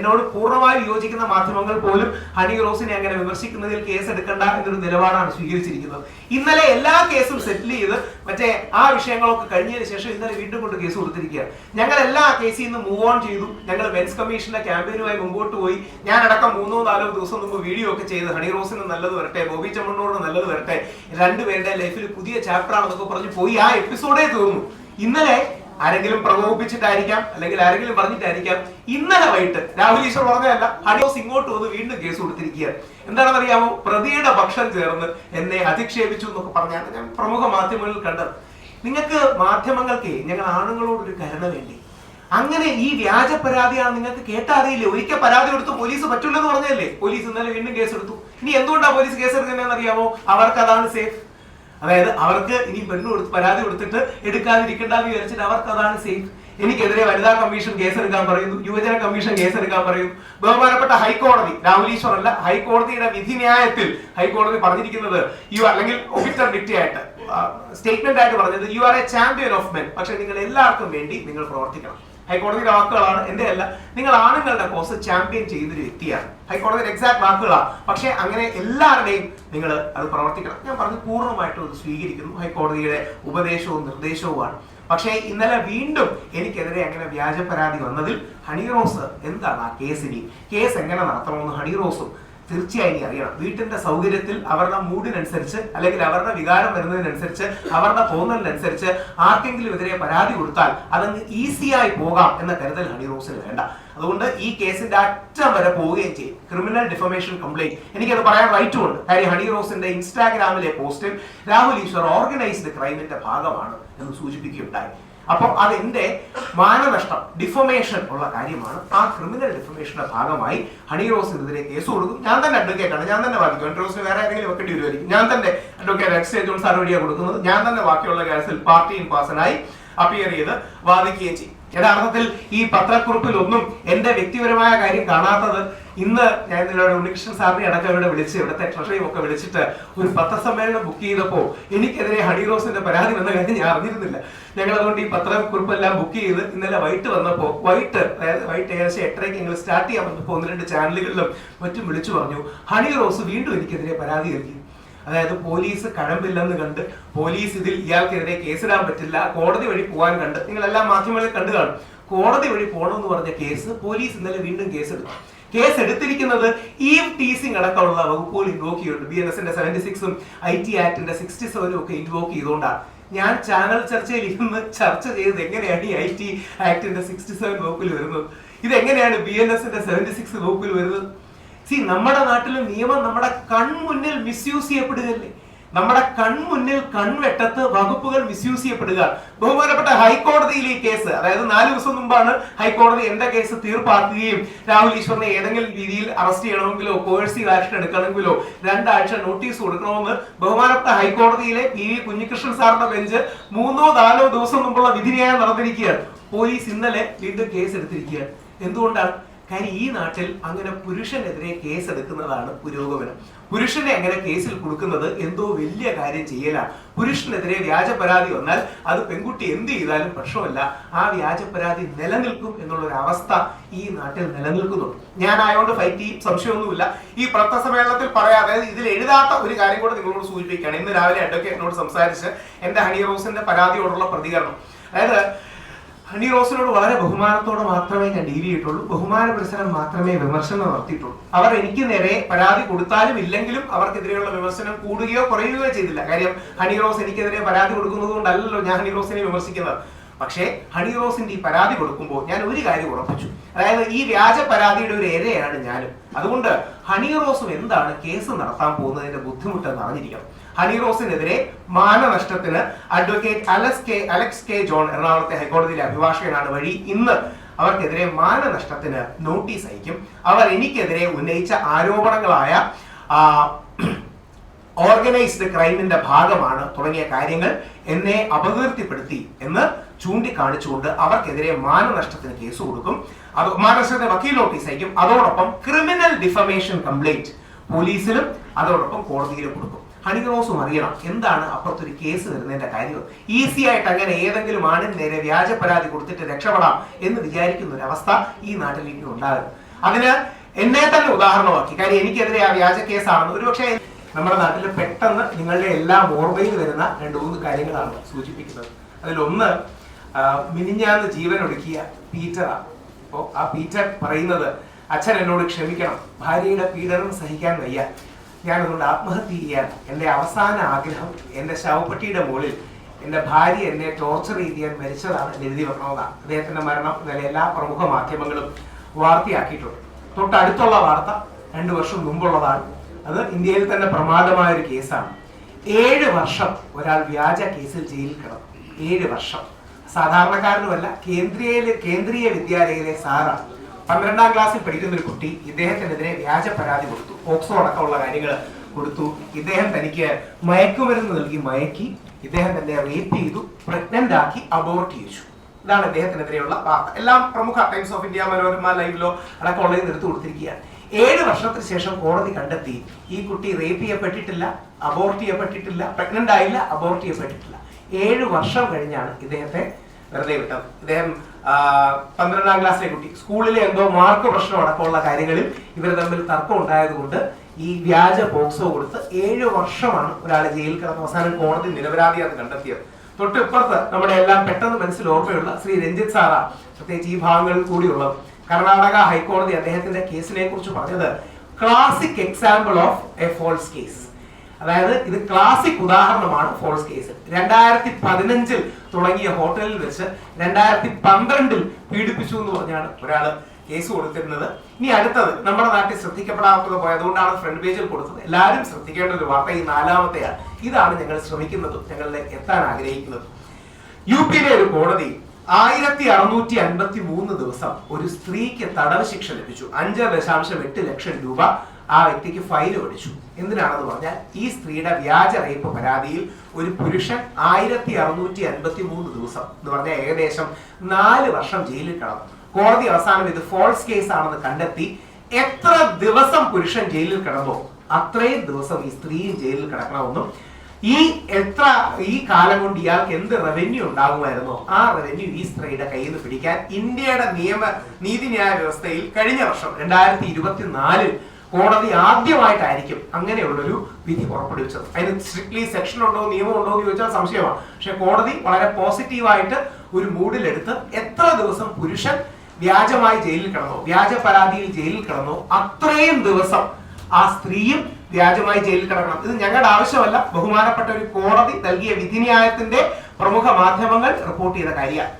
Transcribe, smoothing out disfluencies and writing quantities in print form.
എന്നോട് പൂർണ്ണമായി വിയോജിക്കുന്ന മാധ്യമങ്ങൾ പോലും ഹണി റോസിനെ അങ്ങനെ വിമർശിക്കുന്നതിൽ കേസ് എടുക്കണ്ട എന്നൊരു നിലപാടാണ് സ്വീകരിച്ചിരിക്കുന്നത്. ഇന്നലെ എല്ലാ കേസും സെറ്റിൽ ചെയ്ത് മറ്റേ ആ വിഷയങ്ങളൊക്കെ കഴിഞ്ഞതിന് ശേഷം ഇന്നലെ വീണ്ടും കൊണ്ട് കേസ് കൊടുത്തിരിക്കുകയാണ്. ഞങ്ങൾ എല്ലാ കേസിൽ നിന്ന് മൂവ് ഓൺ ചെയ്തു. ഞങ്ങൾ മെൻസ് കമ്മീഷന്റെ ക്യാമ്പയിനുമായി മുമ്പോട്ട് പോയി. ഞാനടക്കം 3-4 ദിവസം മുമ്പ് വീഡിയോ ഒക്കെ ചെയ്ത് ഹണി റോസിന് നല്ലത് വരട്ടെ, ബോബി ചെമ്മണ്ണൂറിന് നല്ലത് വരട്ടെ, രണ്ടുപേരുടെ ലൈഫിൽ പുതിയ ചാപ്റ്റർ ആണെന്നൊക്കെ പറഞ്ഞ് പോയി ആ എപ്പിസോഡേ തീർന്നു. ഇന്നലെ ആരെങ്കിലും പ്രകോപിപ്പിച്ചിട്ടായിരിക്കാം, അല്ലെങ്കിൽ ആരെങ്കിലും പറഞ്ഞിട്ടായിരിക്കാം, ഇന്നലെ വൈകിട്ട് രാഹുൽ ഈശ്വർ പറഞ്ഞതല്ല, ഹണി റോസ് ഇങ്ങോട്ട് വന്ന് വീണ്ടും കേസ് കൊടുത്തിരിക്കുകയാണ്. എന്താണെന്ന് അറിയാമോ? പ്രതിയുടെ പക്ഷം ചേർന്ന് എന്നെ അധിക്ഷേപിച്ചു എന്നൊക്കെ പറഞ്ഞാണ് ഞാൻ പ്രമുഖ മാധ്യമങ്ങളിൽ കണ്ടത്. നിങ്ങൾക്ക് മാധ്യമങ്ങൾക്ക് ഞങ്ങൾ ആണുങ്ങളോടൊരു കരുണ വേണ്ടി. അങ്ങനെ ഈ വ്യാജ പരാതിയാണ് നിങ്ങൾക്ക് കേട്ടറിയില്ലേ? ഒരിക്കൽ പരാതി കൊടുത്ത് പോലീസ് പറ്റില്ലെന്ന് പറഞ്ഞല്ലേ, പോലീസ് ഇന്നലെ വീണ്ടും കേസെടുത്തു. ഇനി എന്തുകൊണ്ടാണ് പോലീസ് കേസെടുക്കുന്നതെന്ന് അറിയാമോ? അവർക്ക് അതാണ് സേഫ്. അതായത് അവർക്ക് ഇനി പരാതി കൊടുത്തിട്ട് എടുക്കാതിരിക്കേണ്ടെന്ന് വിചാരിച്ചിട്ട് അവർക്ക് അതാണ് സേഫ്. എനിക്കെതിരെ വനിതാ കമ്മീഷൻ കേസെടുക്കാൻ പറയുന്നു, യുവജന കമ്മീഷൻ കേസെടുക്കാൻ പറയുന്നു. ബഹുമാനപ്പെട്ട ഹൈക്കോടതി, രാഹുൽ ഈശ്വർ അല്ല, ഹൈക്കോടതിയുടെ വിധിന്യായത്തിൽ ഹൈക്കോടതി പറഞ്ഞിരിക്കുന്നത് അല്ലെങ്കിൽ ഒഫീസർ ഡിക്റ്റി ആയിട്ട് സ്റ്റേറ്റ്മെന്റ് ആയിട്ട് പറഞ്ഞത് you are A champion of men, പക്ഷെ നിങ്ങൾ എല്ലാവർക്കും വേണ്ടി നിങ്ങൾ പ്രവർത്തിക്കണം. ഹൈക്കോടതിയുടെ വാക്കുകളാണ്, എന്റെ അല്ല. നിങ്ങൾ ആണുങ്ങളുടെ കോസ് ചാമ്പ്യൻ ചെയ്യുന്നൊരു വ്യക്തിയാണ്. ഹൈക്കോടതിയുടെ എക്സാക്ട് വാക്കുകളാണ്. പക്ഷെ അങ്ങനെ എല്ലാവരുടെയും നിങ്ങൾ അത് പ്രവർത്തിക്കണം. ഞാൻ പറഞ്ഞു പൂർണ്ണമായിട്ടും അത് സ്വീകരിക്കുന്നു. ഹൈക്കോടതിയുടെ ഉപദേശവും നിർദ്ദേശവുമാണ്. പക്ഷേ ഇന്നലെ വീണ്ടും എനിക്കെതിരെ അങ്ങനെ വ്യാജ പരാതി വന്നതിൽ ഹണി റോസ് എന്താണ് ആ കേസ് എങ്ങനെ നടത്തണമെന്ന് ഹണി റോസും തീർച്ചയായും അറിയണം. വീട്ടിന്റെ സൗകര്യത്തിൽ അവരുടെ മൂഡിനനുസരിച്ച് അല്ലെങ്കിൽ അവരുടെ വികാരം വരുന്നതിനനുസരിച്ച് അവരുടെ തോന്നലിനനുസരിച്ച് ആർക്കെങ്കിലും എതിരെ പരാതി കൊടുത്താൽ അതങ്ങ് ഈസിയായി പോകാം എന്ന കരുതൽ ഹണി റോസിന് വേണ്ട. അതുകൊണ്ട് ഈ കേസിന്റെ അറ്റം വരെ പോവുകയും ചെയ്യും. ക്രിമിനൽ ഡിഫമേഷൻ കംപ്ലൈന്റ് എനിക്കത് പറയാൻ റൈറ്റും ഉണ്ട്. കാര്യം ഹണി റോസിന്റെ ഇൻസ്റ്റാഗ്രാമിലെ പോസ്റ്റിൽ രാഹുൽ ഈശ്വർ ഓർഗനൈസ്ഡ് ക്രൈമിന്റെ ഭാഗമാണ് എന്ന് സൂചിപ്പിക്കുകയുണ്ടായി. അപ്പോൾ അതെന്റെ മാനനഷ്ടം, ഡിഫമേഷൻ ഉള്ള കാര്യമാണ്. ആ ക്രിമിനൽ ഡിഫമേഷന്റെ ഭാഗമായി ഹണി റോസിനെതിരെ കേസ് കൊടുക്കും. ഞാൻ തന്നെ അഡ്വക്കേറ്റ് ആണ്, ഞാൻ തന്നെ വാദിക്കും. ഹണി റോസിന് വേറെ ആരെങ്കിലും വെക്കേണ്ടി വരുമായിരിക്കും. ഞാൻ തന്നെ അഡ്വക്കേറ്റ് എക്സ് ജോൺ സാർ വഴിയാണ് കൊടുക്കുന്നത്. ഞാൻ തന്നെ ബാക്കിയുള്ള കേസിൽ പാർട്ടി ഇൻ പേഴ്സണായി അപ്പിയർ ചെയ്ത് വാദിക്കുകയും ചെയ്യും. യഥാർത്ഥത്തിൽ ഈ പത്രക്കുറിപ്പിലൊന്നും എന്റെ വ്യക്തിപരമായ കാര്യം കാണാത്തത് ഇന്ന് ഞാൻ നിങ്ങളുടെ ഉണ്ണികൃഷ്ണൻ സാറിനെ അടക്കം ഇവിടെ വിളിച്ച് ഇവിടുത്തെ ട്രഷറിയും ഒക്കെ വിളിച്ചിട്ട് ഒരു പത്രസമ്മേളനം ബുക്ക് ചെയ്തപ്പോൾ എനിക്കെതിരെ ഹണി റോസിന്റെ പരാതി വന്ന കാര്യം ഞാൻ അറിഞ്ഞിരുന്നില്ല. ഞങ്ങൾ അതുകൊണ്ട് ഈ പത്രക്കുറിപ്പെല്ലാം ബുക്ക് ചെയ്ത് ഇന്നലെ വൈകിട്ട് വന്നപ്പോൾ വൈകിട്ട് ഏകദേശം 8:30 ഞങ്ങൾ സ്റ്റാർട്ട് ചെയ്യാൻ വന്നപ്പോൾ 1-2 ചാനലുകളിലും മറ്റും വിളിച്ചു പറഞ്ഞു ഹണി റോസ് വീണ്ടും എനിക്കെതിരെ പരാതി നൽകി. അതായത് പോലീസ് കഴമ്പില്ലെന്ന് കണ്ട്, പോലീസ് ഇതിൽ ഇയാൾക്കെതിരെ കേസിടാൻ പറ്റില്ല, കോടതി വഴി പോകാൻ കണ്ട്, നിങ്ങളെല്ലാം മാധ്യമങ്ങളിൽ കണ്ടു കാണും. കോടതി വഴി പോകണമെന്ന് പറഞ്ഞ കേസ് പോലീസ് ഇന്നലെ വീണ്ടും കേസെടുത്തു. കേസ് എടുത്തിരിക്കുന്നത് ഈവ് ടീസിംഗ് അടക്കമുള്ള വകുപ്പുകൾ ഇൻവോക്ക് ചെയ്യുന്നുണ്ട്. BNSന്റെ 76ഉം IT ആക്ടിന്റെ 67ഉം ഒക്കെ ഇൻവോക്ക് ചെയ്തുകൊണ്ടാണ്. ഞാൻ ചാനൽ ചർച്ചയിൽ ഇരുന്ന് ചർച്ച ചെയ്തത് എങ്ങനെയാണ് ഈ IT ആക്ടിന്റെ 67 വകുപ്പിൽ വരുന്നത്, ഇതെങ്ങനെയാണ് BNSന്റെ 76 വകുപ്പിൽ വരുന്നത്. നമ്മുടെ നാട്ടിലെ നിയമം നമ്മുടെ കൺമുന്നിൽ മിസ്യൂസ് ചെയ്യപ്പെടുകയല്ലേ. നമ്മുടെ കൺമുന്നിൽ കൺവെട്ടത്ത് വകുപ്പുകൾ മിസ്യൂസ് ചെയ്യപ്പെടുക. ബഹുമാനപ്പെട്ട ഹൈക്കോടതിയിൽ ഈ കേസ്, അതായത് 4 ദിവസം മുമ്പാണ് ഹൈക്കോടതി എന്റെ കേസ് തീർപ്പാക്കുകയും രാഹുൽ ഈശ്വറിനെ ഏതെങ്കിലും രീതിയിൽ അറസ്റ്റ് ചെയ്യണമെങ്കിലോ കോഴ്സീവ് ആക്ഷൻ എടുക്കണമെങ്കിലോ 2 ആഴ്ച നോട്ടീസ് കൊടുക്കണമെന്ന് ബഹുമാനപ്പെട്ട ഹൈക്കോടതിയിലെ PV കുഞ്ഞികൃഷ്ണൻ സാറിന്റെ ബെഞ്ച് 3-4 ദിവസം മുമ്പുള്ള വിധിന്യായം നടന്നിരിക്കുകയാണ്. പോലീസ് ഇന്നലെ വീണ്ടും കേസ് എടുത്തിരിക്കുകയാണ്. എന്തുകൊണ്ടാണ്? കാര്യം ഈ നാട്ടിൽ അങ്ങനെ പുരുഷനെതിരെ കേസ് എടുക്കുന്നതാണ് പുരോഗമനം. പുരുഷനെ അങ്ങനെ കേസിൽ കൊടുക്കുന്നത് എന്തോ വലിയ കാര്യം ചെയ്യലാണ്. പുരുഷനെതിരെ വ്യാജ പരാതി വന്നാൽ അത് പെൺകുട്ടി എന്ത് ചെയ്താലും പ്രശ്നമല്ല, ആ വ്യാജ പരാതി നിലനിൽക്കും എന്നുള്ളൊരു അവസ്ഥ ഈ നാട്ടിൽ നിലനിൽക്കുന്നുണ്ട്. ഞാൻ ആയതുകൊണ്ട് ഫൈറ്റ് ചെയ്യും, സംശയമൊന്നുമില്ല. ഈ പത്രസമ്മേളനത്തിൽ പറയാതെ ഇതിൽ എഴുതാത്ത ഒരു കാര്യം കൂടെ നിങ്ങളോട് സൂചിപ്പിക്കുകയാണ്. ഇന്ന് രാവിലെ അഡ്വക്കേറ്റിനോട് സംസാരിച്ച് എന്റെ ഹണി റോസിന്റെ പരാതിയോടുള്ള പ്രതികരണം, അതായത് ഹണി റോസിനോട് വളരെ ബഹുമാനത്തോടെ മാത്രമേ ഞാൻ ഡീൽ ചെയ്തിട്ടുള്ളൂ, ബഹുമാന പുരസ്സരം മാത്രമേ വിമർശനം നടത്തിയിട്ടുള്ളൂ. അവർ എനിക്ക് നേരെ പരാതി കൊടുത്താലും ഇല്ലെങ്കിലും അവർക്കെതിരെയുള്ള വിമർശനം കൂടുകയോ കുറയുകയോ ചെയ്തില്ല. കാര്യം ഹണി റോസ് എനിക്കെതിരെ പരാതി കൊടുക്കുന്നത് കൊണ്ടല്ലല്ലോ ഞാൻ ഹണി റോസിനെ വിമർശിക്കുന്നത്. പക്ഷേ ഹണി റോസിന്റെ ഈ പരാതി കൊടുക്കുമ്പോൾ ഞാൻ ഒരു കാര്യം ഉറപ്പിച്ചു, അതായത് ഈ വ്യാജ പരാതിയുടെ ഒരു ഇരയാണ് ഞാനും. അതുകൊണ്ട് ഹണി റോസും എന്താണ് കേസ് നടത്താൻ പോകുന്നതിന്റെ ബുദ്ധിമുട്ടെന്ന് അറിഞ്ഞിരിക്കണം. ഹണി റോസിനെതിരെ മാനനഷ്ടത്തിന് അഡ്വക്കേറ്റ് അലക്സ് കെ ജോൺ എറണാകുളത്തെ ഹൈക്കോടതിയിലെ അഭിഭാഷകനാണ് വഴി ഇന്ന് അവർക്കെതിരെ മാനനഷ്ടത്തിന് നോട്ടീസ് അയക്കും. അവർ എനിക്കെതിരെ ഉന്നയിച്ച ആരോപണങ്ങളായ ഓർഗനൈസ്ഡ് ക്രൈമിന്റെ ഭാഗമാണ് തുടങ്ങിയ കാര്യങ്ങൾ എന്നെ അപകീർത്തിപ്പെടുത്തി എന്ന് ചൂണ്ടിക്കാണിച്ചുകൊണ്ട് അവർക്കെതിരെ മാനനഷ്ടത്തിന് കേസ് കൊടുക്കും. അത് മാനനഷ്ടത്തിന് വക്കീൽ നോട്ടീസ് അയക്കും. അതോടൊപ്പം ക്രിമിനൽ ഡിഫമേഷൻ കംപ്ലൈന്റ് പോലീസിലും അതോടൊപ്പം കോടതിയിലും കൊടുക്കും. ഹണി റോസും അറിയണം എന്താണ് അപ്പുറത്തൊരു കേസ് വരുന്നതിന്റെ കാര്യം. ഈസി ആയിട്ട് അങ്ങനെ ഏതെങ്കിലും ആണിന് നേരെ വ്യാജ പരാതി കൊടുത്തിട്ട് രക്ഷപ്പെടാം എന്ന് വിചാരിക്കുന്ന ഒരു അവസ്ഥ ഈ നാട്ടിൽ ഇനി ഉണ്ടാകും. അതിന് എന്നെ തന്നെ ഉദാഹരണമാക്കി. കാര്യം എനിക്കെതിരെ ആ വ്യാജ കേസാണെന്ന്. ഒരുപക്ഷെ നമ്മുടെ നാട്ടിൽ പെട്ടെന്ന് നിങ്ങളുടെ എല്ലാം ഓർമ്മയിൽ വരുന്ന 2-3 കാര്യങ്ങളാണ് സൂചിപ്പിക്കുന്നത്. അതിലൊന്ന് മിനിഞ്ഞാന്ന് ജീവൻ ഒടുക്കിയ പീറ്ററാണ്. അപ്പോൾ ആ പീറ്റർ പറയുന്നത്, അച്ഛൻ എന്നോട് ക്ഷമിക്കണം, ഭാര്യയുടെ പീഡനം സഹിക്കാൻ വയ്യ, ഞാനതുകൊണ്ട് ആത്മഹത്യ ചെയ്യാൻ എൻ്റെ അവസാന ആഗ്രഹം എൻ്റെ ശവപ്പെട്ടിയുടെ മുകളിൽ എൻ്റെ ഭാര്യ എന്നെ ടോർച്ചർ ചെയ്യാൻ മരിച്ചതാണ് എഴുതി വെക്കണമെന്നാണ്. അദ്ദേഹത്തിന്റെ മരണം ഇന്നലെ എല്ലാ പ്രമുഖ മാധ്യമങ്ങളും വാർത്തയാക്കിയിട്ടുണ്ട്. തൊട്ടടുത്തുള്ള വാർത്ത 2 വർഷം മുമ്പുള്ളതാണ്. അത് ഇന്ത്യയിൽ തന്നെ പ്രമാദമായ ഒരു കേസാണ്. 7 വർഷം ഒരാൾ വ്യാജ കേസിൽ ജയിലിൽ കിടന്നു. 7 വർഷം. സാധാരണക്കാരനുമല്ല, കേന്ദ്രീയ വിദ്യാലയയിലെ സാറാണ്. 12ാം ക്ലാസ്സിൽ പഠിക്കുന്ന ഒരു കുട്ടി ഇദ്ദേഹത്തിനെതിരെ വ്യാജ പരാതി കൊടുത്തു. പോക്സോ അടക്കമുള്ള കാര്യങ്ങൾ കൊടുത്തു. ഇദ്ദേഹം തനിക്ക് മയക്കുമരുന്ന് നൽകി മയക്കി, ഇദ്ദേഹം തന്നെ റേപ്പ് ചെയ്തു, പ്രഗ്നന്റ് ആക്കി, അബോർട്ട് ചെയ്യിച്ചു. ഇതാണ് ഇദ്ദേഹത്തിനെതിരെയുള്ള വാർത്ത. എല്ലാം പ്രമുഖ ടൈംസ് ഓഫ് ഇന്ത്യ, മനോരമ, ലൈവിലോ അടക്കമുള്ളതിൽ എടുത്തു കൊടുത്തിരിക്കുകയാണ്. 7 വർഷത്തിന് ശേഷം കോടതി കണ്ടെത്തി ഈ കുട്ടി റേപ്പ് ചെയ്യപ്പെട്ടിട്ടില്ല, അബോർട്ട് ചെയ്യപ്പെട്ടിട്ടില്ല, പ്രഗ്നന്റ് ആയില്ല, അബോർട്ട് ചെയ്യപ്പെട്ടിട്ടില്ല. 7 വർഷം കഴിഞ്ഞാണ് ഇദ്ദേഹത്തെ വെറുതെ വിട്ടത്. ഇദ്ദേഹം 12ാം ക്ലാസ്സിലെ കുട്ടി, സ്കൂളിലെ എന്തോ മാർക്ക് പ്രശ്നം അടക്കമുള്ള കാര്യങ്ങളിൽ ഇവർ തമ്മിൽ തർക്കം ഉണ്ടായത് കൊണ്ട് ഈ വ്യാജ പോക്സോ കൊടുത്ത് 7 വർഷമാണ് ഒരാളെ ജയിലിൽ കിടന്ന് അവസാനം കോടതി നിരപരാധിയാണെന്ന് കണ്ടെത്തിയത്. തൊട്ടിപ്പുറത്ത് നമ്മുടെ എല്ലാം പെട്ടെന്ന് മനസ്സിൽ ഓർമ്മയുള്ള ശ്രീ രഞ്ജിത്ത് സാറാ, പ്രത്യേകിച്ച് ഈ ഭാഗങ്ങളിൽ കൂടിയുള്ളത്. കർണാടക ഹൈക്കോടതി അദ്ദേഹത്തിന്റെ കേസിനെ കുറിച്ച് പറഞ്ഞത് classic example of a false case. അതായത് ഇത് ക്ലാസിക് ഉദാഹരണമാണ് ഫോൾസ് കേസ്. 2015 തുടങ്ങിയ ഹോട്ടലിൽ വെച്ച് 2012 പീഡിപ്പിച്ചു എന്ന് പറഞ്ഞാണ് ഒരാള് കേസ് കൊടുത്തിരുന്നത്. ഇനി അടുത്തത് നമ്മുടെ നാട്ടിൽ ശ്രദ്ധിക്കപ്പെടാത്തത് പോയതുകൊണ്ടാണ് ഫ്രണ്ട് പേജിൽ കൊടുത്തത്. എല്ലാവരും ശ്രദ്ധിക്കേണ്ട ഒരു വാർത്ത ഈ 4ാമത്തെയാണ്. ഇതാണ് ഞങ്ങൾ ശ്രമിക്കുന്നതും ഞങ്ങളുടെ എത്താൻ ആഗ്രഹിക്കുന്നതും. യുപിയിലെ ഒരു കോടതി 1653 ദിവസം ഒരു സ്ത്രീക്ക് തടവ് ശിക്ഷ ലഭിച്ചു. 5.8 ലക്ഷം രൂപ ആ വ്യക്തിക്ക് ഫൈൻ മേടിച്ചു. എന്തിനാണെന്ന് പറഞ്ഞാൽ ഈ സ്ത്രീയുടെ വ്യാജ റേപ്പ് പരാതിയിൽ ഒരു പുരുഷൻ 1653 ദിവസം എന്ന് പറഞ്ഞാൽ ഏകദേശം 4 വർഷം ജയിലിൽ കിടന്നു. കോടതി അവസാനം ഇത് ഫോൾസ് കേസ് ആണെന്ന് കണ്ടെത്തി. എത്ര ദിവസം പുരുഷൻ ജയിലിൽ കിടന്നോ അത്രയും ദിവസം ഈ സ്ത്രീയും ജയിലിൽ കിടക്കണമെന്നും ഈ കാലം കൊണ്ട് ഇയാൾക്ക് എന്ത് റവന്യൂ ഉണ്ടാകുമായിരുന്നോ ആ റവന്യൂ ഈ സ്ത്രീയുടെ കയ്യിൽ നിന്ന് പിടിക്കാൻ ഇന്ത്യയുടെ നീതിന്യായ വ്യവസ്ഥയിൽ കഴിഞ്ഞ വർഷം 2024 കോടതി ആദ്യമായിട്ടായിരിക്കും അങ്ങനെയുള്ളൊരു വിധി പുറപ്പെടുവിച്ചത്. അതിന് സ്ട്രിക്ട്ലി സെക്ഷൻ ഉണ്ടോ, നിയമം ഉണ്ടോ എന്ന് ചോദിച്ചാൽ സംശയമാണ്. പക്ഷെ കോടതി വളരെ പോസിറ്റീവായിട്ട് ഒരു മൂഡിലെടുത്ത് എത്ര ദിവസം പുരുഷൻ വ്യാജമായി ജയിലിൽ കിടന്നോ, വ്യാജ പരാതിയിൽ ജയിലിൽ കിടന്നോ അത്രയും ദിവസം ആ സ്ത്രീയും വ്യാജമായി ജയിലിൽ കിടക്കണം. ഇത് ഞങ്ങളുടെ ആവശ്യമല്ല, ബഹുമാനപ്പെട്ട ഒരു കോടതി നൽകിയ വിധിന്യായത്തിന്റെ പ്രമുഖ മാധ്യമങ്ങൾ റിപ്പോർട്ട് ചെയ്ത കാര്യമാണ്.